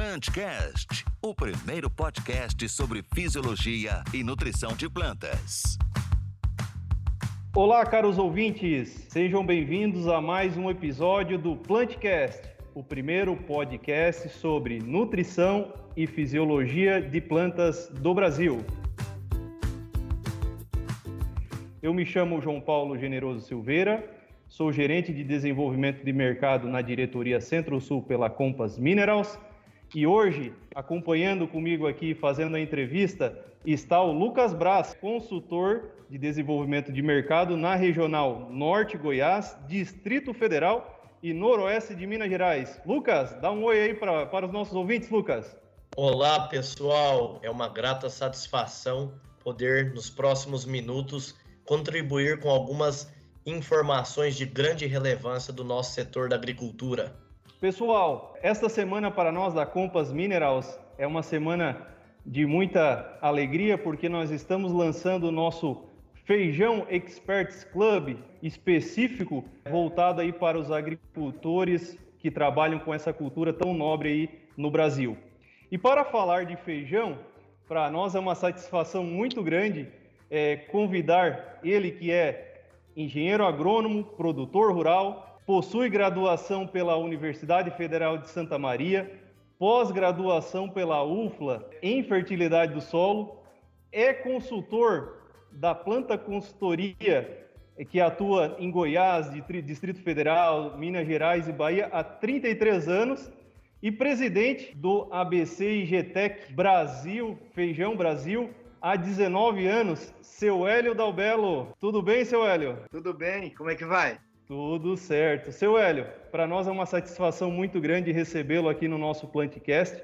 Plantcast, o primeiro podcast sobre fisiologia e nutrição de plantas. Olá, caros ouvintes, sejam bem-vindos a mais um episódio do Plantcast, o primeiro podcast sobre nutrição e fisiologia de plantas do Brasil. Eu me chamo João Paulo Generoso Silveira, sou gerente de desenvolvimento de mercado na diretoria Centro-Sul pela Compass Minerals. E hoje, acompanhando comigo aqui, fazendo a entrevista, está o Lucas Braz, consultor de desenvolvimento de mercado na Regional Norte Goiás, Distrito Federal e Noroeste de Minas Gerais. Lucas, dá um oi aí para os nossos ouvintes, Lucas. Olá, pessoal. É uma grata satisfação poder, nos próximos minutos, contribuir com algumas informações de grande relevância do nosso setor da agricultura. Pessoal, esta semana para nós da Compass Minerals é uma semana de muita alegria porque nós estamos lançando o nosso Feijão Experts Club específico voltado aí para os agricultores que trabalham com essa cultura tão nobre aí no Brasil. E para falar de feijão, para nós é uma satisfação muito grande convidar ele que é engenheiro agrônomo, produtor rural, possui graduação pela Universidade Federal de Santa Maria, pós-graduação pela UFLA em fertilidade do solo, é consultor da Planta Consultoria, que atua em Goiás, Distrito Federal, Minas Gerais e Bahia há 33 anos, e presidente do ABC IGTEC Brasil, Feijão Brasil, há 19 anos. Seu Hélio Dalbello. Tudo bem, seu Hélio? Tudo bem, como é que vai? Tudo certo. Seu Hélio, para nós é uma satisfação muito grande recebê-lo aqui no nosso Plantcast.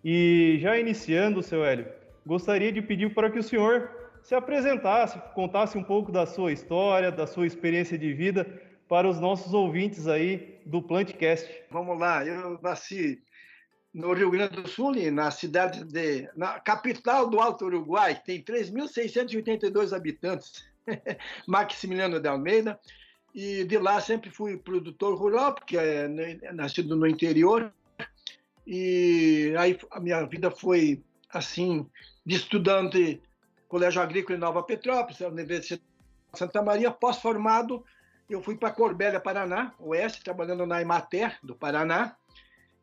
E já iniciando, seu Hélio, gostaria de pedir para que o senhor se apresentasse, contasse um pouco da sua história, da sua experiência de vida para os nossos ouvintes aí do Plantcast. Vamos lá, eu nasci no Rio Grande do Sul, na capital do Alto Uruguai, tem 3.682 habitantes, Maximiliano de Almeida. E de lá sempre fui produtor rural, porque é nascido no interior. E aí a minha vida foi assim, de estudante, Colégio Agrícola em Nova Petrópolis, Universidade de Santa Maria. Pós-formado, eu fui para Corbélia, Paraná, oeste, trabalhando na Emater, do Paraná.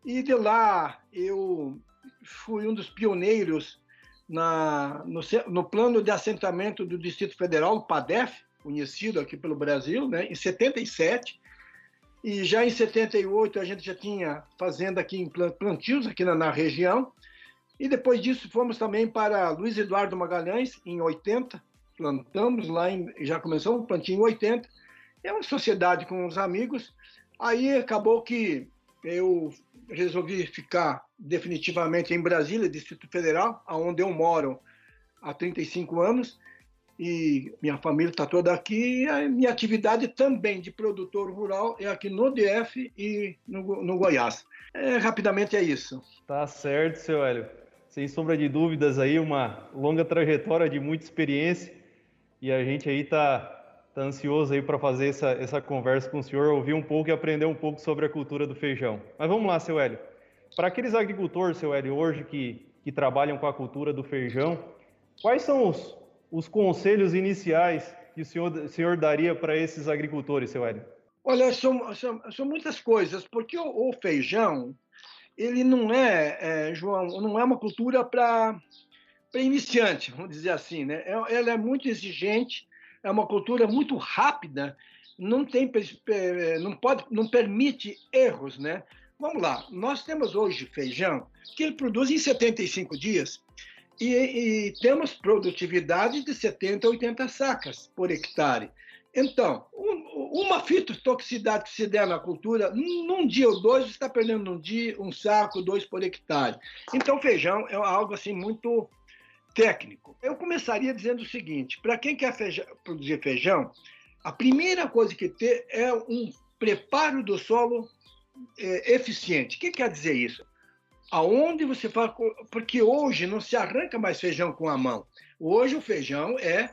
E de lá eu fui um dos pioneiros no plano de assentamento do Distrito Federal, o PADEF, conhecido aqui pelo Brasil, né, em 77, e já em 78 a gente já tinha fazenda aqui em plantios, aqui na região, e depois disso fomos também para Luiz Eduardo Magalhães, em 80, plantamos lá, já começamos o plantio em 80, é uma sociedade com os amigos, aí acabou que eu resolvi ficar definitivamente em Brasília, Distrito Federal, onde eu moro há 35 anos, e minha família está toda aqui, e a minha atividade também de produtor rural é aqui no DF e no Goiás. Rapidamente é isso. Tá certo, seu Hélio. Sem sombra de dúvidas aí, uma longa trajetória de muita experiência, e a gente aí tá ansioso aí para fazer essa conversa com o senhor, ouvir um pouco e aprender um pouco sobre a cultura do feijão. Mas vamos lá, seu Hélio. Para aqueles agricultores, seu Hélio, hoje que trabalham com a cultura do feijão, quais são os conselhos iniciais que o senhor daria para esses agricultores, seu Hélio? Olha, são muitas coisas, porque o feijão, ele não é, João, não é uma cultura para iniciante, vamos dizer assim, né? Ela é muito exigente, é uma cultura muito rápida, não permite erros, né? Vamos lá, nós temos hoje feijão que ele produz em 75 dias, e temos produtividade de 70 a 80 sacas por hectare. Então, uma fitotoxicidade que se der na cultura, num dia ou dois, você está perdendo um saco, 2 por hectare. Então, feijão é algo assim muito técnico. Eu começaria dizendo o seguinte, para quem quer produzir feijão, a primeira coisa que ter é um preparo do solo eficiente. O que quer dizer isso? Aonde você faz, porque hoje não se arranca mais feijão com a mão. Hoje o feijão é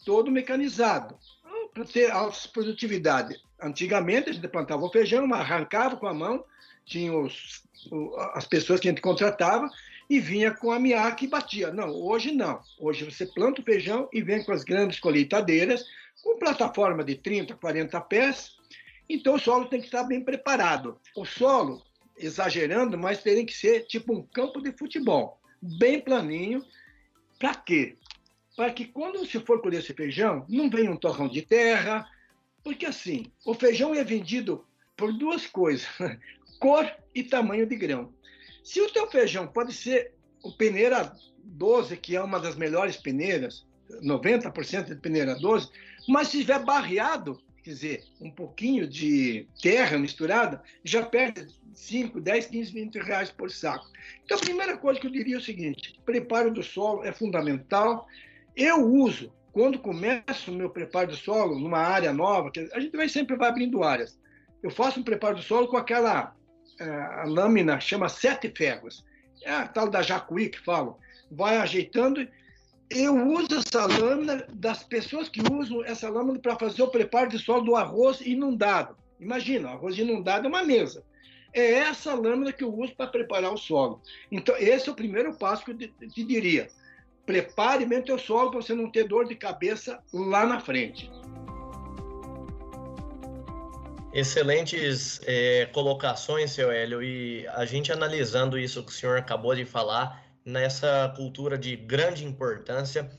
todo mecanizado. para ter alta produtividade. Antigamente, a gente plantava o feijão, arrancava com a mão, tinha as pessoas que a gente contratava e vinha com ameaque e batia. Não, hoje não. Hoje você planta o feijão e vem com as grandes colheitadeiras, com plataforma de 30, 40 pés. Então, o solo tem que estar bem preparado. O solo, exagerando, mas tem que ser tipo um campo de futebol, bem planinho. Para quê? Para que quando você for colher esse feijão, não venha um torrão de terra, porque assim, o feijão é vendido por duas coisas, cor e tamanho de grão. Se o teu feijão pode ser o peneira 12, que é uma das melhores peneiras, 90% de peneira 12, mas se estiver barreado, quer dizer, um pouquinho de terra misturada, já perde 5, 10, 15, 20 reais por saco. Então, a primeira coisa que eu diria é o seguinte: preparo do solo é fundamental. Eu uso, quando começo o meu preparo do solo, numa área nova, a gente sempre vai abrindo áreas. Eu faço um preparo do solo com aquela a lâmina, chama 7 ferros. É a tal da Jacuí que falam. Vai ajeitando. Eu uso essa lâmina, das pessoas que usam essa lâmina para fazer o preparo de solo do arroz inundado. Imagina, arroz inundado é uma mesa. É essa lâmina que eu uso para preparar o solo. Então, esse é o primeiro passo que eu te diria. Prepare bem o teu solo para você não ter dor de cabeça lá na frente. Excelentes colocações, seu Hélio, e a gente analisando isso que o senhor acabou de falar, nessa cultura de grande importância,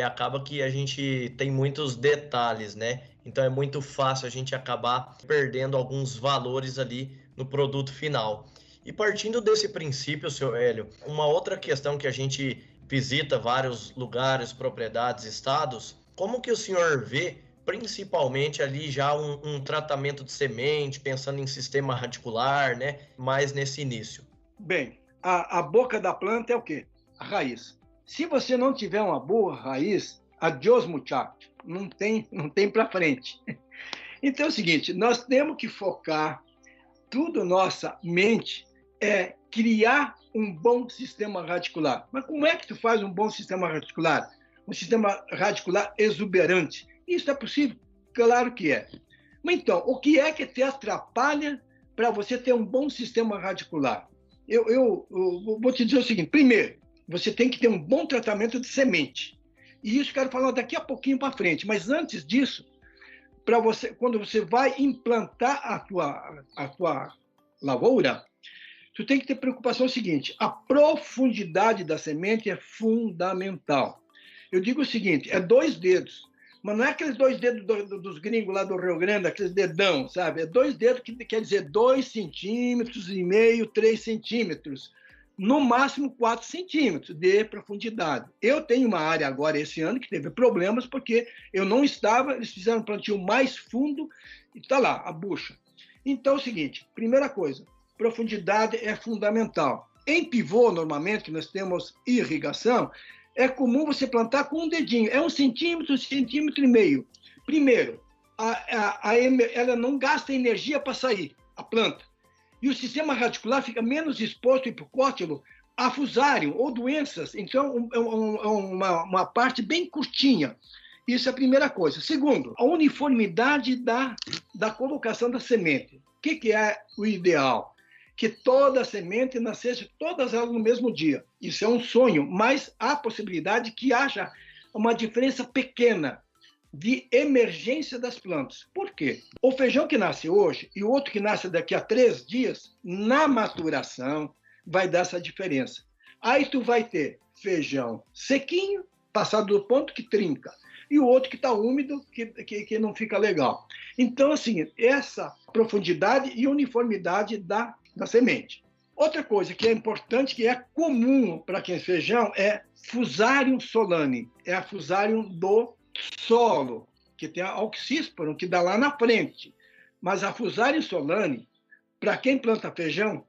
acaba que a gente tem muitos detalhes, né? Então é muito fácil a gente acabar perdendo alguns valores ali no produto final. E partindo desse princípio, seu Hélio, uma outra questão que a gente visita vários lugares, propriedades, estados, como que o senhor vê principalmente ali já um tratamento de semente, pensando em sistema radicular, né? Mais nesse início. Bem, a boca da planta é o quê? A raiz. Se você não tiver uma boa raiz, adiós, muchacho. Não tem para frente. Então é o seguinte, nós temos que focar tudo, nossa mente é criar um bom sistema radicular. Mas como é que tu faz um bom sistema radicular? Um sistema radicular exuberante. Isso é possível? Claro que é. Mas então, o que é que te atrapalha para você ter um bom sistema radicular? Eu vou te dizer o seguinte: primeiro, você tem que ter um bom tratamento de semente. E isso eu quero falar daqui a pouquinho para frente. Mas antes disso, para você, quando você vai implantar a tua lavoura, tu tem que ter preocupação seguinte: a profundidade da semente é fundamental. Eu digo o seguinte: é 2 dedos. Mas não é aqueles 2 dedos dos gringos lá do Rio Grande, aqueles dedão, sabe? É 2 dedos que quer dizer 2,5 centímetros, 3 centímetros. No máximo 4 centímetros de profundidade. Eu tenho uma área agora esse ano que teve problemas porque eu não estava, eles fizeram um plantio mais fundo e está lá, a bucha. Então é o seguinte, primeira coisa, profundidade é fundamental. Em pivô, normalmente, que nós temos irrigação, é comum você plantar com um dedinho, é 1 centímetro, 1,5 centímetros. Primeiro, ela não gasta energia para sair, a planta. E o sistema radicular fica menos exposto hipocótilo a fusário ou doenças. Então, é uma parte bem curtinha. Isso é a primeira coisa. Segundo, a uniformidade da colocação da semente. O que é o ideal? Que toda a semente nascesse, todas elas no mesmo dia. Isso é um sonho, mas há possibilidade que haja uma diferença pequena de emergência das plantas. Por quê? O feijão que nasce hoje e o outro que nasce daqui a 3 dias, na maturação, vai dar essa diferença. Aí tu vai ter feijão sequinho, passado do ponto que trinca, e o outro que está úmido, que não fica legal. Então, assim, essa profundidade e uniformidade da semente. Outra coisa que é importante, que é comum para quem é feijão, é Fusarium solane. É a Fusarium do solo, que tem a Oxysporum, que dá lá na frente. Mas a Fusarium solane, para quem planta feijão,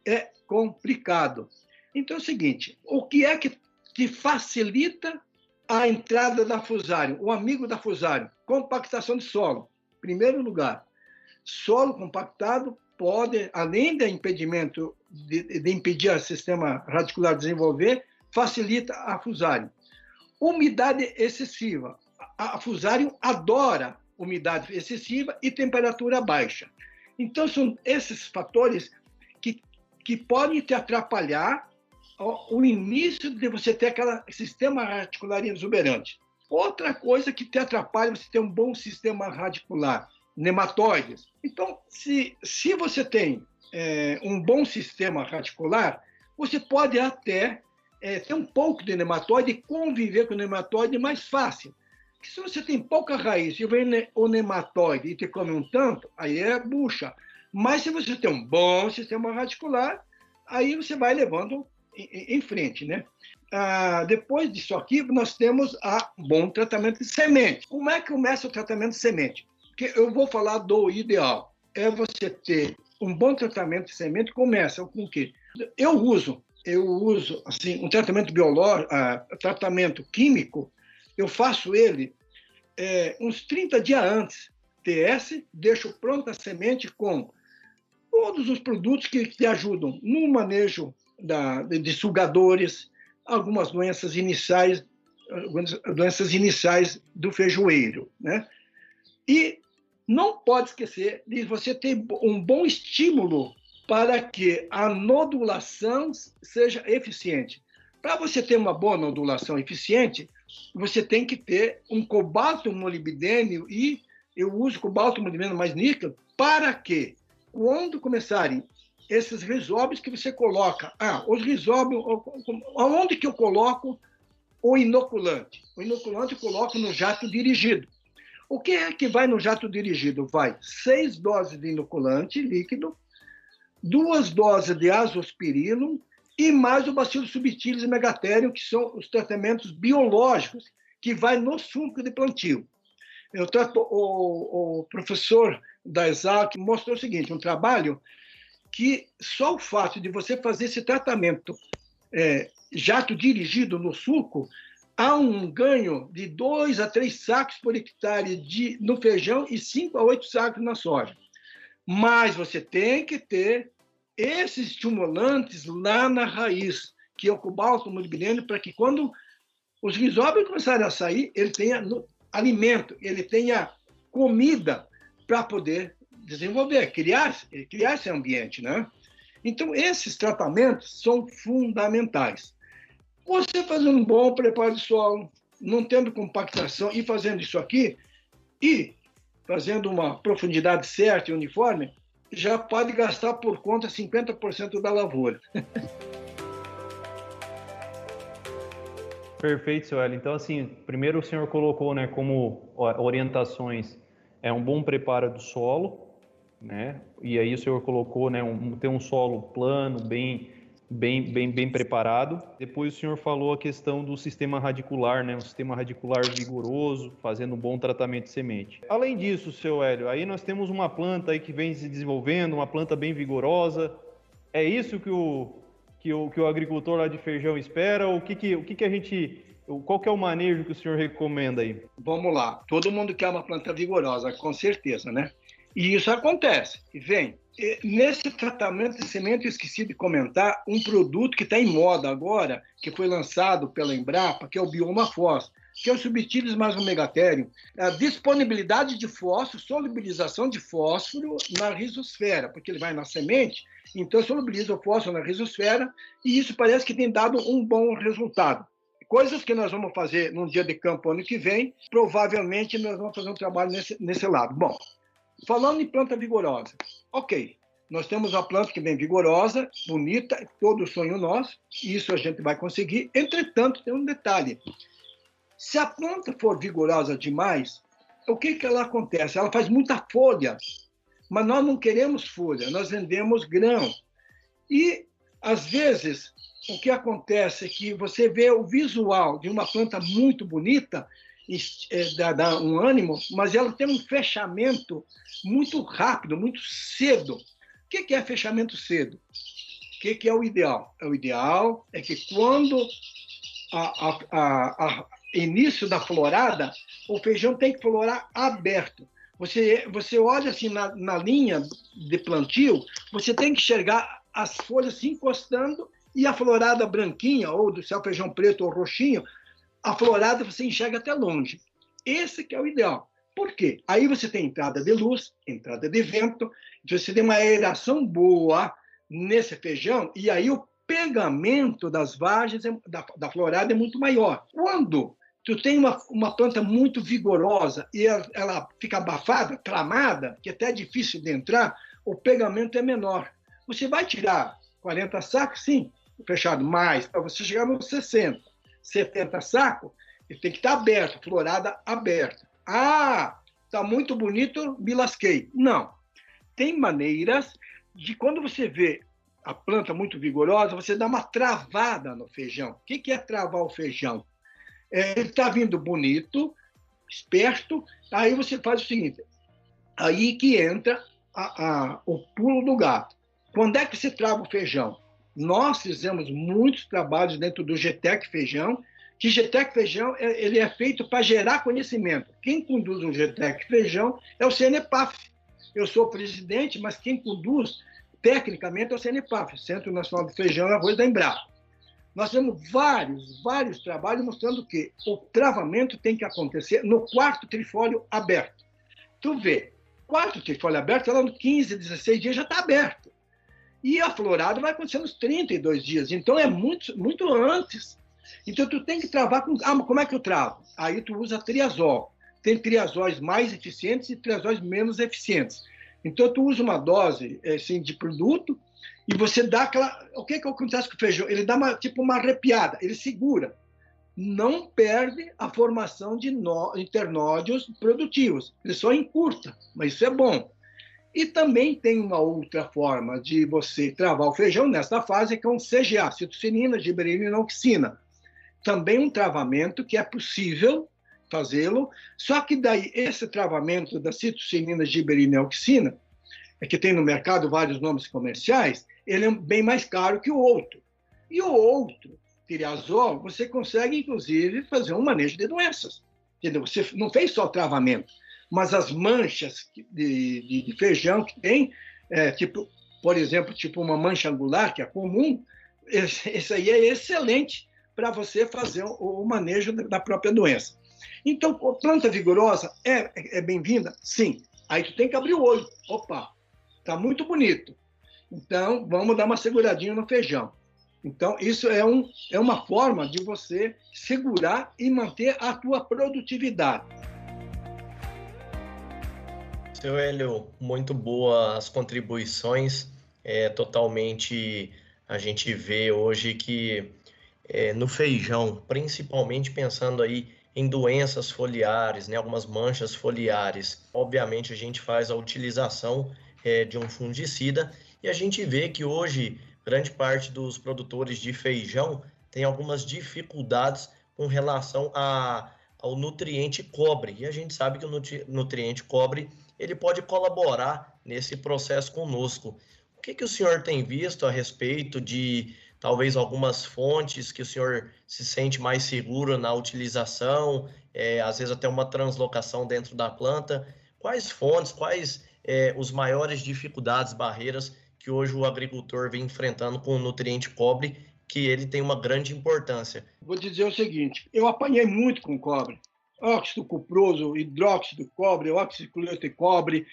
é complicado. Então é o seguinte, o que é que facilita a entrada da Fusarium? O amigo da Fusarium, compactação de solo. Primeiro lugar, solo compactado pode, além do impedimento de impedir o sistema radicular desenvolver, facilita a Fusarium. Umidade excessiva. A Fusarium adora umidade excessiva e temperatura baixa. Então, são esses fatores que podem te atrapalhar o início de você ter aquele sistema radicular exuberante. Outra coisa que te atrapalha você ter um bom sistema radicular, nematóides. Então, se você tem um bom sistema radicular, você pode até ter um pouco de nematóide e conviver com o nematóide mais fácil. Porque se você tem pouca raiz e vem o nematóide e te come um tanto, aí é bucha. Mas se você tem um bom sistema radicular, aí você vai levando em frente, né? Depois disso aqui, nós temos bom tratamento de semente. Como é que começa o tratamento de semente? Porque eu vou falar do ideal. É você ter um bom tratamento de semente. Começa com o quê? Eu uso assim, um tratamento biológico, tratamento químico. Eu faço ele uns 30 dias antes. TS, deixo pronta a semente com todos os produtos que te ajudam no manejo de sugadores, algumas doenças iniciais do feijoeiro, né? E não pode esquecer de você ter um bom estímulo para que a nodulação seja eficiente. Para você ter uma boa nodulação eficiente, você tem que ter um cobalto molibdênio, e eu uso cobalto molibdênio mais níquel, para que, quando começarem esses risóbios que você coloca, os risóbios, aonde que eu coloco o inoculante? O inoculante eu coloco no jato dirigido. O que é que vai no jato dirigido? Vai 6 doses de inoculante líquido, 2 doses de azospirilo e mais o Bacillus subtilis e Megatherium, que são os tratamentos biológicos que vai no suco de plantio. O professor da Exalc mostrou o seguinte, um trabalho que só o fato de você fazer esse tratamento jato dirigido no suco, há um ganho de 2 a 3 sacos por hectare no feijão e 5 a 8 sacos na soja. Mas você tem que ter esses estimulantes lá na raiz, que é o cobalto molibdênio, para que quando os risóbios começarem a sair, ele tenha alimento, ele tenha comida para poder desenvolver, criar esse ambiente, né? Então, esses tratamentos são fundamentais. Você fazendo um bom preparo de solo, não tendo compactação e fazendo isso aqui, e fazendo uma profundidade certa e uniforme, já pode gastar por conta 50% da lavoura. Perfeito, seu Hélio. Então, assim, primeiro o senhor colocou, né, como orientações, um bom preparo do solo, né? E aí o senhor colocou, né, ter um solo plano, bem preparado. Depois o senhor falou a questão do sistema radicular, né, um sistema radicular vigoroso, fazendo um bom tratamento de semente. Além disso, seu Hélio, aí nós temos uma planta aí que vem se desenvolvendo, uma planta bem vigorosa. É isso que o agricultor lá de feijão espera? Ou qual que é o manejo que o senhor recomenda aí? Vamos lá. Todo mundo quer uma planta vigorosa, com certeza, né? E isso acontece. E vem. Nesse tratamento de semente, eu esqueci de comentar um produto que está em moda agora, que foi lançado pela Embrapa, que é o Bioma Fós, que é o Subtilis mais o Megatherium. A disponibilidade de fósforo, solubilização de fósforo na rizosfera, porque ele vai na semente, então solubiliza o fósforo na rizosfera, e isso parece que tem dado um bom resultado. Coisas que nós vamos fazer num dia de campo ano que vem, provavelmente nós vamos fazer um trabalho nesse lado. Bom, falando em planta vigorosa, ok, nós temos uma planta que vem vigorosa, bonita, todo sonho nosso, e isso a gente vai conseguir. Entretanto, tem um detalhe. Se a planta for vigorosa demais, o que ela acontece? Ela faz muita folha, mas nós não queremos folha, nós vendemos grão. E, às vezes, o que acontece é que você vê o visual de uma planta muito bonita, dá um ânimo, mas ela tem um fechamento muito rápido, muito cedo. O que é fechamento cedo? O que é o ideal? O ideal é que quando início da florada, o feijão tem que florar aberto. Você olha assim na linha de plantio, você tem que enxergar as folhas se encostando e a florada branquinha, ou do feijão preto ou roxinho, a florada você enxerga até longe. Esse que é o ideal. Por quê? Aí você tem entrada de luz, entrada de vento, você tem uma aeração boa nesse feijão, e aí o pegamento das vagens, da florada, é muito maior. Quando tu tem uma planta muito vigorosa e ela fica abafada, tramada, que até é difícil de entrar, o pegamento é menor. Você vai tirar 40 sacos, sim, fechado, mais, para você chegar nos 60, 70 sacos, ele tem que estar aberto, florada aberta. Ah, está muito bonito, me lasquei. Não. Tem maneiras de, quando você vê a planta muito vigorosa, você dá uma travada no feijão. O que é travar o feijão? Ele está vindo bonito, esperto, aí você faz o seguinte, aí que entra o pulo do gato. Quando é que se trava o feijão? Nós fizemos muitos trabalhos dentro do GTEC Feijão, que GTEC Feijão ele é feito para gerar conhecimento. Quem conduz o GTEC Feijão é o CNPAF. Eu sou o presidente, mas quem conduz tecnicamente é o CNPAF, Centro Nacional de Feijão e Arroz da Embrapa. Nós temos vários trabalhos mostrando que o travamento tem que acontecer no quarto trifólio aberto. Tu vê, quarto trifólio aberto, ela no 15, 16 dias já está aberto. E a florada vai acontecer nos 32 dias. Então, é muito antes. Então, tu tem que travar com... Ah, mas como é que eu travo? Aí tu usa triazol. Tem triazóis mais eficientes e triazóis menos eficientes. Então, tu usa uma dose assim, de produto e você dá aquela... O que acontece com o feijão? Ele dá uma arrepiada, ele segura. Não perde a formação de internódios produtivos. Ele só encurta, mas isso é bom. E também tem uma outra forma de você travar o feijão nesta fase, que é um CGA, citocinina, giberina e noxina. Também um travamento que é possível fazê-lo, só que daí esse travamento da citocinina, giberina e noxina, que tem no mercado vários nomes comerciais, ele é bem mais caro que o outro. E o outro, triazol, você consegue, inclusive, fazer um manejo de doenças. Entendeu? Você não fez só travamento, mas as manchas de feijão que tem, por exemplo, tipo uma mancha angular, que é comum, esse aí é excelente para você fazer o manejo da própria doença. Então, planta vigorosa é bem-vinda? Sim. Aí tu tem que abrir o olho. Opa, está muito bonito. Então, vamos dar uma seguradinha no feijão. Então, isso é uma forma de você segurar e manter a tua produtividade. Seu Hélio, muito boas as contribuições. Totalmente a gente vê hoje que no feijão, principalmente pensando aí em doenças foliares, né, algumas manchas foliares, obviamente a gente faz a utilização de um fungicida e a gente vê que hoje grande parte dos produtores de feijão tem algumas dificuldades com relação ao nutriente cobre. E a gente sabe que o nutriente cobre ele pode colaborar nesse processo conosco. O que o senhor tem visto a respeito de talvez algumas fontes que o senhor se sente mais seguro na utilização, às vezes até uma translocação dentro da planta? Quais fontes, quais os maiores dificuldades, barreiras que hoje o agricultor vem enfrentando com o nutriente cobre, que ele tem uma grande importância? Vou dizer o seguinte, eu apanhei muito com cobre. Óxido cuproso, hidróxido de cobre, óxido de cobre,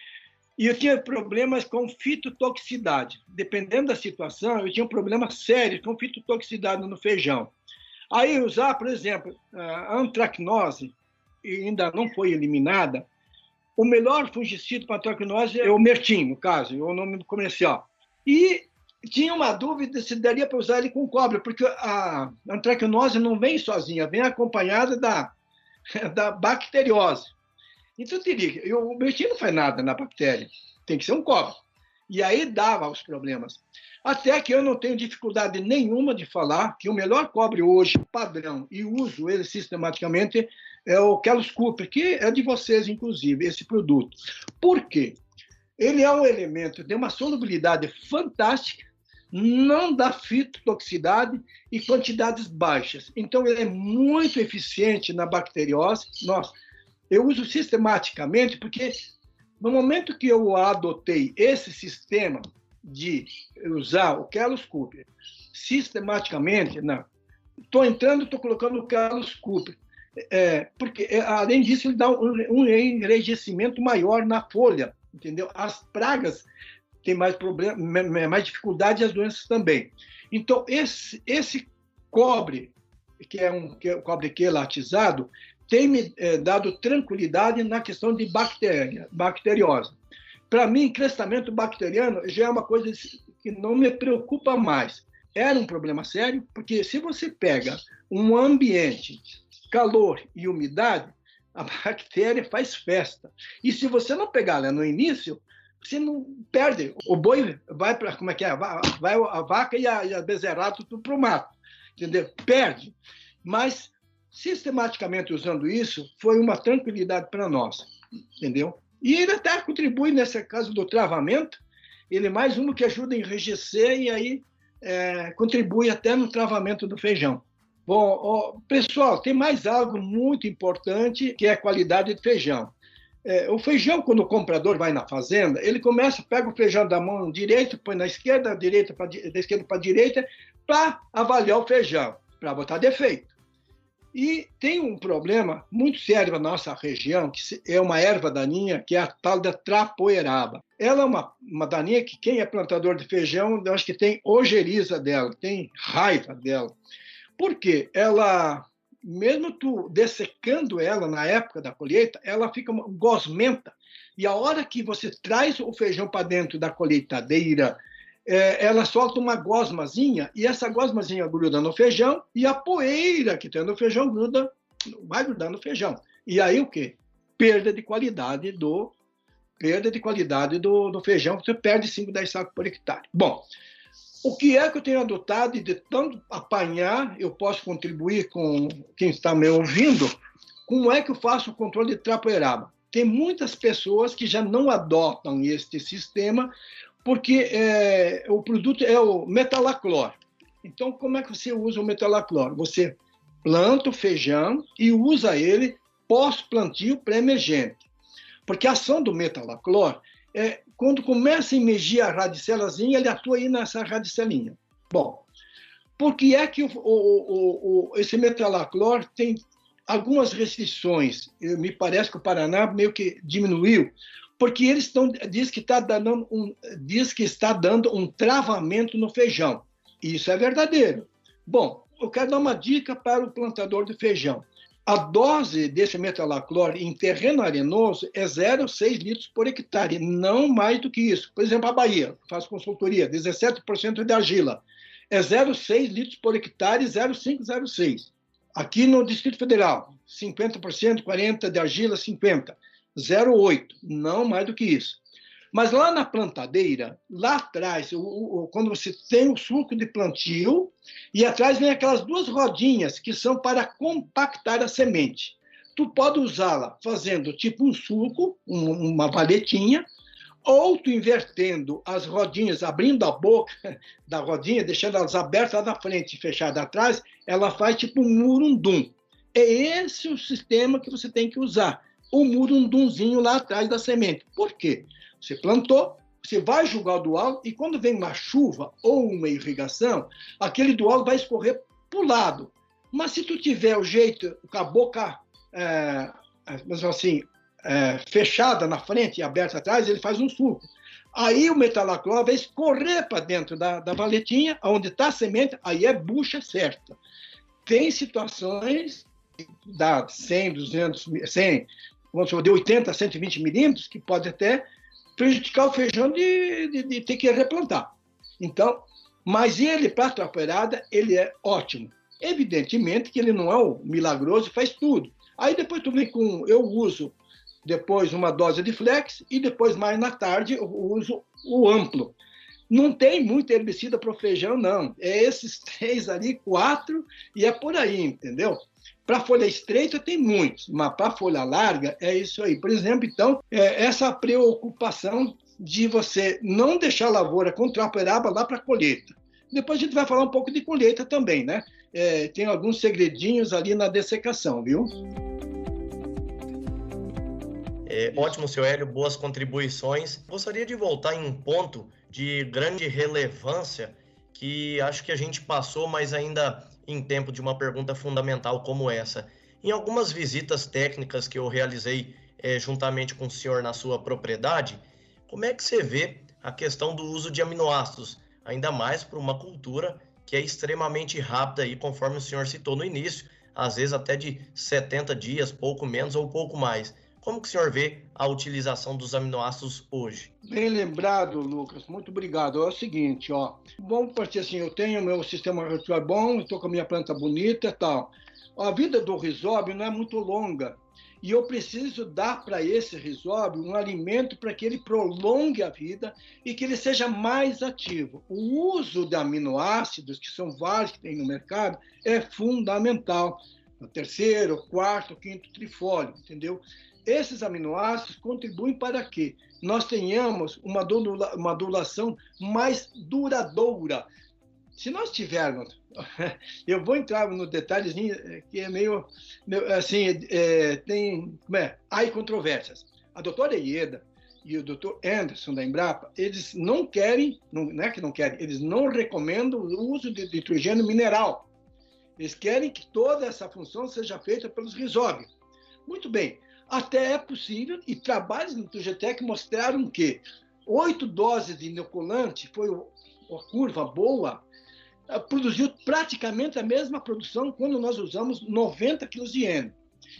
e eu tinha problemas com fitotoxicidade. Dependendo da situação, eu tinha um problema sério com fitotoxicidade no feijão. Aí usar, por exemplo, a antracnose, ainda não foi eliminada, o melhor fungicida para antracnose é o Mertim, no caso, é o nome comercial. E tinha uma dúvida se daria para usar ele com cobre, porque a antracnose não vem sozinha, vem acompanhada da bacteriose. Então, o Mertim não faz nada na bactéria, tem que ser um cobre. E aí dava os problemas. Até que eu não tenho dificuldade nenhuma de falar que o melhor cobre hoje, padrão, e uso ele sistematicamente, é o Kellos Cooper, que é de vocês, inclusive, esse produto. Por quê? Ele é um elemento de uma solubilidade fantástica, não dá fitotoxicidade e quantidades baixas. Então, ele é muito eficiente na bacteriose. Nossa, eu uso sistematicamente porque no momento que eu adotei esse sistema de usar o Kellos Cooper sistematicamente, estou colocando o Kellos Cooper. Porque, além disso, ele dá um enrijecimento maior na folha, entendeu? As pragas têm mais problema, mais dificuldade, e as doenças também. Então, esse cobre, que é o cobre quelatizado, tem me dado tranquilidade na questão de bacteriose. Para mim, crescimento bacteriano já é uma coisa que não me preocupa mais. Era um problema sério, porque se você pega um ambiente, calor e umidade, a bactéria faz festa. E se você não pegar ela no início, você não perde. O boi vai para, como é que é? Vai a vaca e a bezerrada tudo para o mato, entendeu? Perde. Mas, sistematicamente usando isso, foi uma tranquilidade para nós, entendeu? E ele até contribui, nesse caso do travamento, ele é mais um que ajuda a enrijecer e aí contribui até no travamento do feijão. Bom, pessoal, tem mais algo muito importante, que é a qualidade do feijão. O feijão, quando o comprador vai na fazenda, ele pega o feijão da mão direita, põe na esquerda, da esquerda para a direita, para avaliar o feijão, para botar defeito. E tem um problema muito sério na nossa região, que é uma erva daninha, que é a tal da trapoeraba. Ela é uma daninha que quem é plantador de feijão, eu acho que tem ojeriza dela, tem raiva dela. Por quê? Ela, mesmo tu dessecando ela na época da colheita, ela fica gosmenta. E a hora que você traz o feijão para dentro da colheitadeira, ela solta uma gosmazinha, e essa gosmazinha gruda no feijão, e a poeira que tem no feijão vai grudar no feijão. E aí o quê? Perda de qualidade do feijão, você perde 5, 10 sacos por hectare. Bom, o que é que eu tenho adotado, e de tanto apanhar, eu posso contribuir com quem está me ouvindo, como é que eu faço o controle de trapoeraba? Tem muitas pessoas que já não adotam este sistema, porque o produto é o metalaclor. Então, como é que você usa o metalaclor? Você planta o feijão e usa ele pós-plantio pré-emergente. Porque a ação do metalaclor quando começa a emergir a radicelazinha, ele atua aí nessa radicelinha. Bom, por que é que esse metalaclor tem algumas restrições? Me parece que o Paraná meio que diminuiu, porque eles diz que está dando um travamento no feijão. Isso é verdadeiro. Bom, eu quero dar uma dica para o plantador de feijão. A dose desse metalaclor em terreno arenoso é 0,6 litros por hectare, não mais do que isso. Por exemplo, a Bahia, que faz consultoria, 17% de argila, é 0,6 litros por hectare, 0,5, 0,6. Aqui no Distrito Federal, 50%, 40% de argila, 50%. 0,8, não mais do que isso. Mas lá na plantadeira, lá atrás, quando você tem o sulco de plantio, e atrás vem aquelas duas rodinhas que são para compactar a semente. Tu pode usá-la fazendo tipo um sulco, uma valetinha, ou tu invertendo as rodinhas, abrindo a boca da rodinha, deixando elas abertas lá na frente e fechadas atrás, ela faz tipo um murundum. É esse o sistema que você tem que usar. O murundumzinho lá atrás da semente. Por quê? Você plantou, você vai jogar o dual, e quando vem uma chuva ou uma irrigação, aquele dual vai escorrer para o lado. Mas se tu tiver o jeito, com a boca fechada na frente e aberta atrás, ele faz um sulco. Aí o metalaclor vai escorrer para dentro da valetinha, onde está a semente, aí é bucha certa. Tem situações da 100, 200, 100, vamos dizer, de 80 a 120 milímetros, que pode até prejudicar o feijão de ter que replantar. Então, mas ele, para a trapoerada, ele é ótimo. Evidentemente que ele não é o milagroso e faz tudo. Aí depois tu vem eu uso depois uma dose de flex, e depois mais na tarde eu uso o amplo. Não tem muito herbicida para o feijão, não. É esses 3 ali, 4, e é por aí, entendeu? Para folha estreita tem muitos, mas para folha larga é isso aí. Por exemplo, então, essa preocupação de você não deixar a lavoura com trapoeraba lá para a colheita. Depois a gente vai falar um pouco de colheita também, né? Tem alguns segredinhos ali na dessecação, viu? Ótimo, seu Hélio, boas contribuições. Gostaria de voltar em um ponto de grande relevância que acho que a gente passou, mas ainda em tempo de uma pergunta fundamental como essa, Em algumas visitas técnicas que eu realizei juntamente com o senhor na sua propriedade, como é que você vê a questão do uso de aminoácidos, ainda mais para uma cultura que é extremamente rápida, aí, conforme o senhor citou no início, às vezes até de 70 dias, pouco menos ou pouco mais. Como que o senhor vê a utilização dos aminoácidos hoje? Bem lembrado, Lucas. Muito obrigado. É o seguinte, ó. Vamos partir assim, eu tenho meu sistema reticular bom, estou com a minha planta bonita e tal. A vida do rizóbio não é muito longa. E eu preciso dar para esse rizóbio um alimento para que ele prolongue a vida e que ele seja mais ativo. O uso de aminoácidos, que são vários que tem no mercado, é fundamental. No terceiro, quarto, quinto trifólio, entendeu? Esses aminoácidos contribuem para que nós tenhamos uma adulação mais duradoura. Se nós tivermos, eu vou entrar no detalhezinho que é meio assim, há controvérsias. A doutora Ieda e o doutor Anderson da Embrapa, eles não querem, não é que não querem, eles não recomendam o uso de nitrogênio mineral. Eles querem que toda essa função seja feita pelos rizóbios. Muito bem, até é possível, e trabalhos no Tugetec mostraram que 8 doses de inoculante foi uma curva boa, produziu praticamente a mesma produção quando nós usamos 90 kg de N.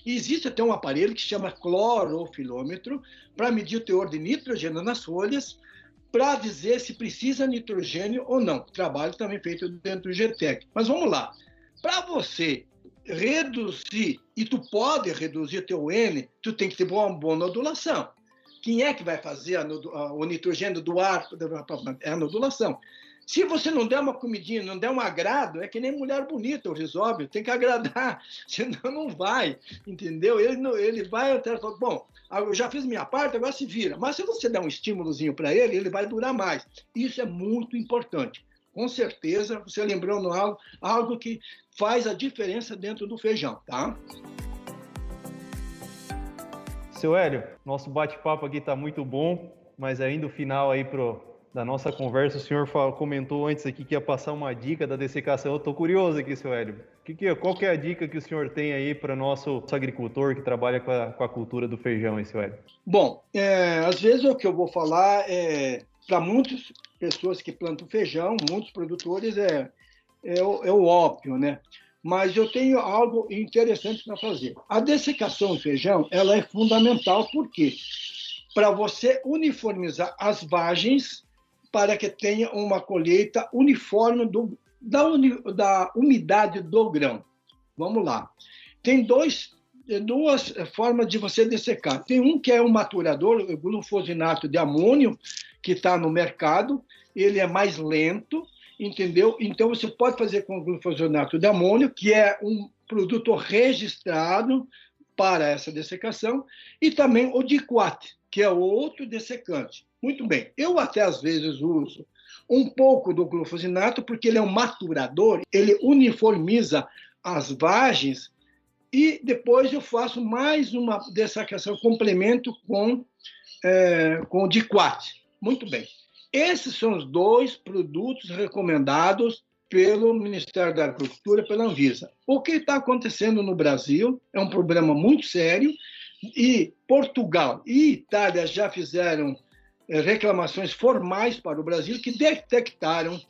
E existe até um aparelho que se chama clorofilômetro para medir o teor de nitrogênio nas folhas, para dizer se precisa nitrogênio ou não. Trabalho também feito dentro do GTEC. Mas vamos lá. Para você reduzir, e tu pode reduzir teu N, tu tem que ter uma boa nodulação. Quem é que vai fazer o nitrogênio do ar? É a nodulação. Se você não der uma comidinha, não der um agrado, é que nem mulher bonita, o rizóbio, tem que agradar, senão não vai, entendeu? Ele vai até e fala, bom, eu já fiz minha parte, agora se vira. Mas se você der um estímulozinho para ele, ele vai durar mais. Isso é muito importante. Com certeza, você lembrou algo que faz a diferença dentro do feijão, tá? Seu Hélio, nosso bate-papo aqui está muito bom, mas ainda o final aí da nossa conversa, o senhor comentou antes aqui que ia passar uma dica da dessecação. Eu estou curioso aqui, seu Hélio. Qual que é a dica que o senhor tem aí para nosso agricultor que trabalha com a cultura do feijão, seu Hélio? Bom, às vezes o que eu vou falar para muitas pessoas que plantam feijão, muitos produtores, é o óbvio, né? Mas eu tenho algo interessante para fazer. A dessecação do feijão, ela é fundamental, porque para você uniformizar as vagens para que tenha uma colheita uniforme da umidade do grão. Vamos lá. Tem duas formas de você dessecar. Tem um que é um maturador, o glufosinato de amônio, que está no mercado. Ele é mais lento, entendeu? Então, você pode fazer com o glufosinato de amônio, que é um produto registrado para essa dessecação, e também o diquat, que é outro dessecante. Muito bem, eu até às vezes uso um pouco do glufosinato, porque ele é um maturador, ele uniformiza as vagens, e depois eu faço mais uma dessecação, complemento com o diquat. Muito bem. Esses são os 2 produtos recomendados pelo Ministério da Agricultura, pela Anvisa. O que está acontecendo no Brasil é um problema muito sério, e Portugal e Itália já fizeram reclamações formais para o Brasil, que detectaram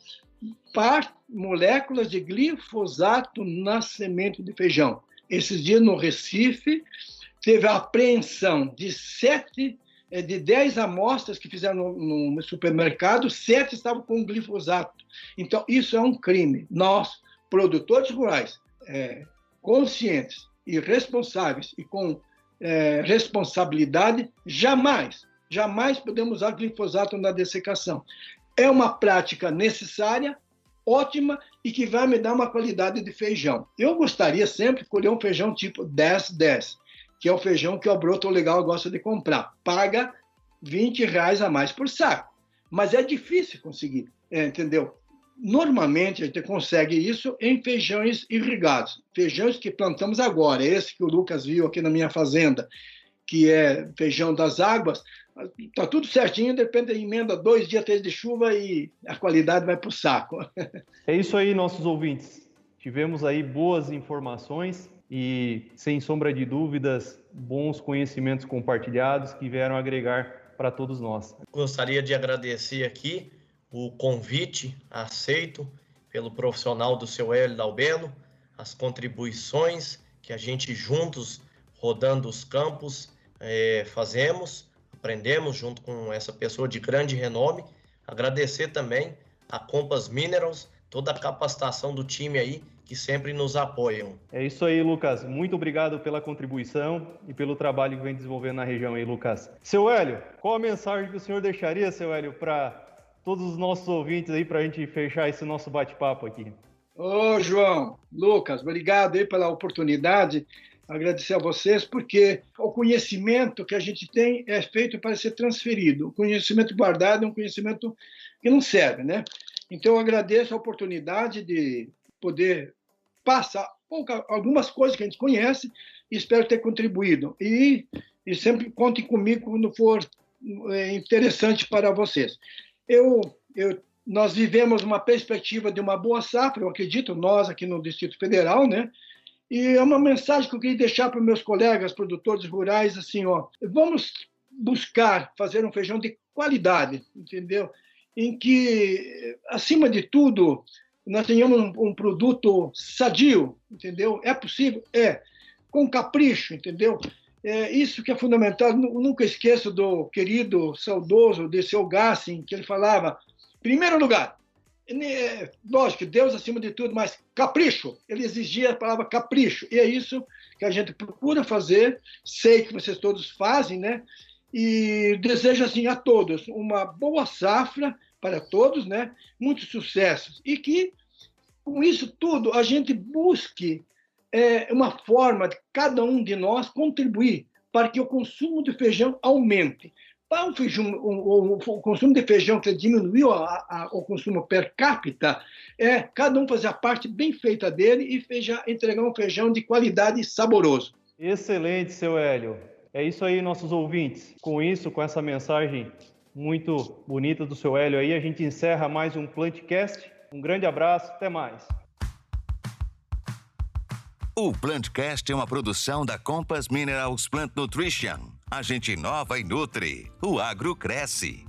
moléculas de glifosato na semente de feijão. Esses dias, no Recife, teve a apreensão de 10 amostras que fizeram no supermercado, 7 estavam com glifosato. Então, isso é um crime. Nós, produtores rurais, conscientes e responsáveis, e com responsabilidade, jamais podemos usar glifosato na dessecação. É uma prática necessária, ótima, e que vai me dar uma qualidade de feijão. Eu gostaria sempre de colher um feijão tipo 10-10, que é o feijão que o Broto Legal gosta de comprar. Paga R$20 a mais por saco. Mas é difícil conseguir, entendeu? Normalmente, a gente consegue isso em feijões irrigados. Feijões que plantamos agora, esse que o Lucas viu aqui na minha fazenda, que é feijão das águas, está tudo certinho, de repente emenda 2 dias, 3 de chuva e a qualidade vai para o saco. É isso aí, nossos ouvintes. Tivemos aí boas informações e, sem sombra de dúvidas, bons conhecimentos compartilhados que vieram agregar para todos nós. Gostaria de agradecer aqui o convite aceito pelo profissional do seu Hélio Dalbelo, as contribuições que a gente juntos, rodando os campos, fazemos, aprendemos junto com essa pessoa de grande renome. Agradecer também a Compass Minerals, toda a capacitação do time aí, que sempre nos apoiam. É isso aí, Lucas. Muito obrigado pela contribuição e pelo trabalho que vem desenvolvendo na região aí, Lucas. Seu Hélio, qual a mensagem que o senhor deixaria, seu Hélio, para todos os nossos ouvintes aí, para a gente fechar esse nosso bate-papo aqui? Ô, João, Lucas, obrigado aí pela oportunidade. Agradecer a vocês, porque o conhecimento que a gente tem é feito para ser transferido. O conhecimento guardado é um conhecimento que não serve, né? Então, eu agradeço a oportunidade de poder passar algumas coisas que a gente conhece e espero ter contribuído. E sempre contem comigo quando for interessante para vocês. Nós vivemos uma perspectiva de uma boa safra, eu acredito, nós aqui no Distrito Federal, né? E é uma mensagem que eu queria deixar para os meus colegas produtores rurais, assim, vamos buscar fazer um feijão de qualidade, entendeu? Em que, acima de tudo, nós tenhamos um produto sadio, entendeu? É possível? É. Com capricho, entendeu? É isso que é fundamental. Nunca esqueço do querido, saudoso Dirceu Gassin, que ele falava, em primeiro lugar, lógico, Deus acima de tudo, mas capricho. Ele exigia a palavra capricho. E é isso que a gente procura fazer. Sei que vocês todos fazem, né? E desejo, assim, a todos uma boa safra para todos, né? Muitos sucessos. E que, com isso tudo, a gente busque uma forma de cada um de nós contribuir para que o consumo de feijão aumente. Para o consumo de feijão que diminuiu o consumo per capita, cada um fazer a parte bem feita dele e entregar um feijão de qualidade e saboroso. Excelente, seu Hélio. É isso aí, nossos ouvintes. Com isso, com essa mensagem muito bonita do seu Hélio aí, a gente encerra mais um Plantcast. Um grande abraço, até mais. O Plantcast é uma produção da Compass Minerals Plant Nutrition. A gente inova e nutre. O agro cresce.